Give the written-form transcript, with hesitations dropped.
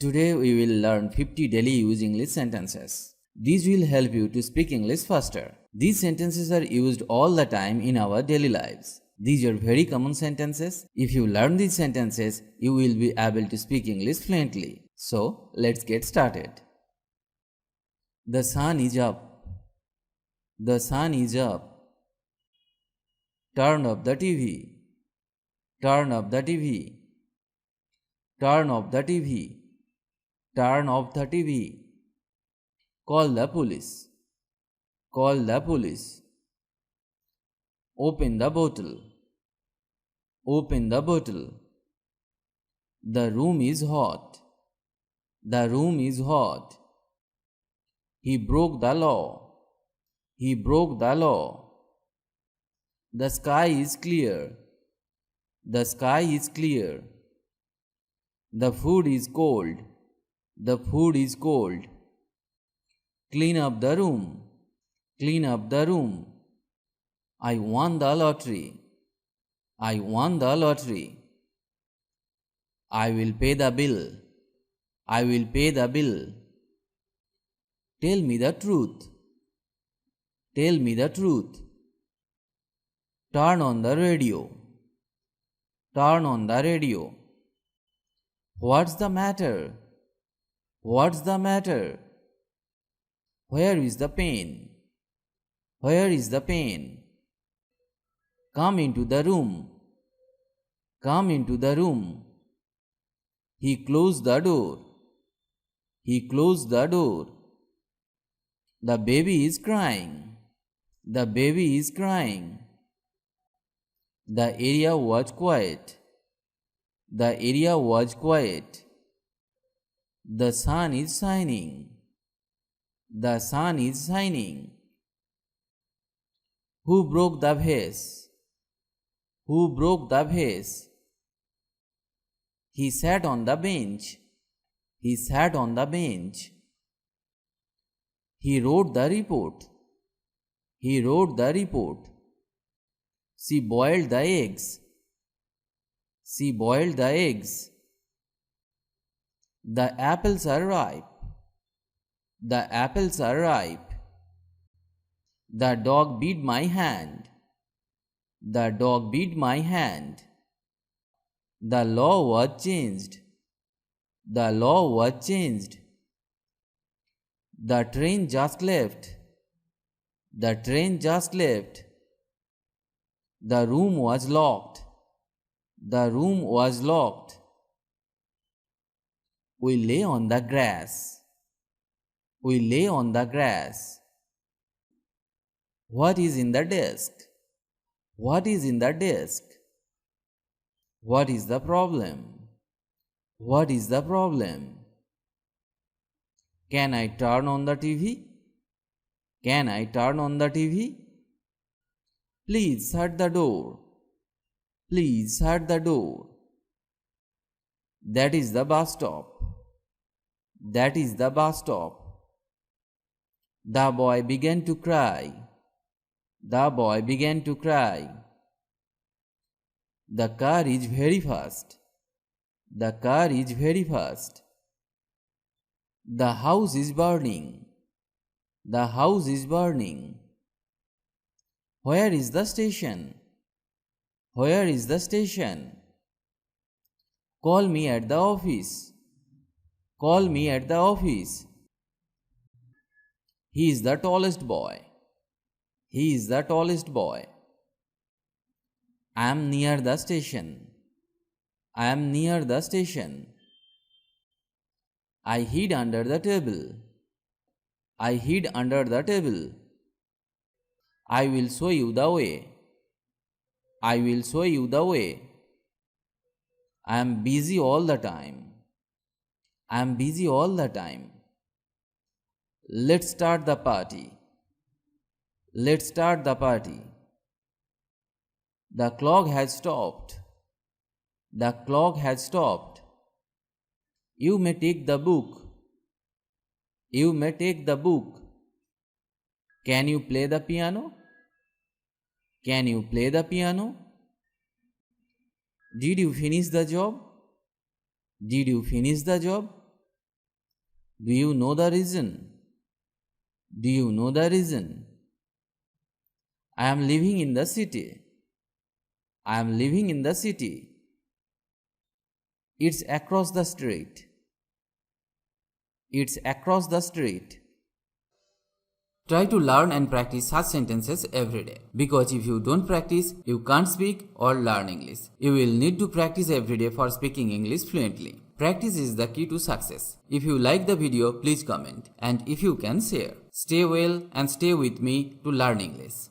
Today we will learn 50 daily use English sentences. These will help you to speak English faster. These sentences are used all the time in our daily lives. These are very common sentences. If you learn these sentences, you will be able to speak English fluently. So, let's get started. The sun is up. The sun is up. Turn off the TV. Turn off the TV. Turn off the TV. Turn off the TV. Call the police. Call the police. Open the bottle. Open the bottle. The room is hot. The room is hot. He broke the law. He broke the law. The sky is clear. The sky is clear. The food is cold. The food is cold. Clean up the room. Clean up the room. I won the lottery. I won the lottery. I will pay the bill. I will pay the bill. Tell me the truth. Tell me the truth. Turn on the radio. Turn on the radio. What's the matter? What's the matter? Where is the pain? Where is the pain? Come into the room. Come into the room. He closed the door. He closed the door. The baby is crying. The baby is crying. The area was quiet. The area was quiet. The sun is shining. The sun is shining. Who broke the vase? Who broke the vase? He sat on the bench. He sat on the bench. He wrote the report. He wrote the report. She boiled the eggs. She boiled the eggs. The apples are ripe. The apples are ripe. The dog bit my hand. The dog bit my hand. The law was changed. The law was changed. The train just left. The train just left. The room was locked. The room was locked. We lay on the grass. We lay on the grass. What is in the desk? What is in the desk? What is the problem? What is the problem? Can I turn on the TV? Can I turn on the TV? Please shut the door. Please shut the door. That is the bus stop. That is the bus stop. The boy began to cry. The boy began to cry. The car is very fast. The car is very fast. The house is burning. The house is burning. Where is the station? Where is the station? Call me at the office. Call me at the office. He is the tallest boy. He is the tallest boy. I am near the station. I am near the station. I hid under the table. I hid under the table. I will show you the way. I will show you the way. I am busy all the time. I am busy all the time. Let's start the party. Let's start the party. The clock has stopped. The clock has stopped. You may take the book. You may take the book. Can you play the piano? Can you play the piano? Did you finish the job? Did you finish the job? Do you know the reason? Do you know the reason? I am living in the city. I am living in the city. It's across the street. It's across the street. Try to learn and practice such sentences every day. Because if you don't practice, you can't speak or learn English. You will need to practice every day for speaking English fluently. Practice is the key to success. If you like the video, please comment. And if you can, share. Stay well and stay with me to learn English.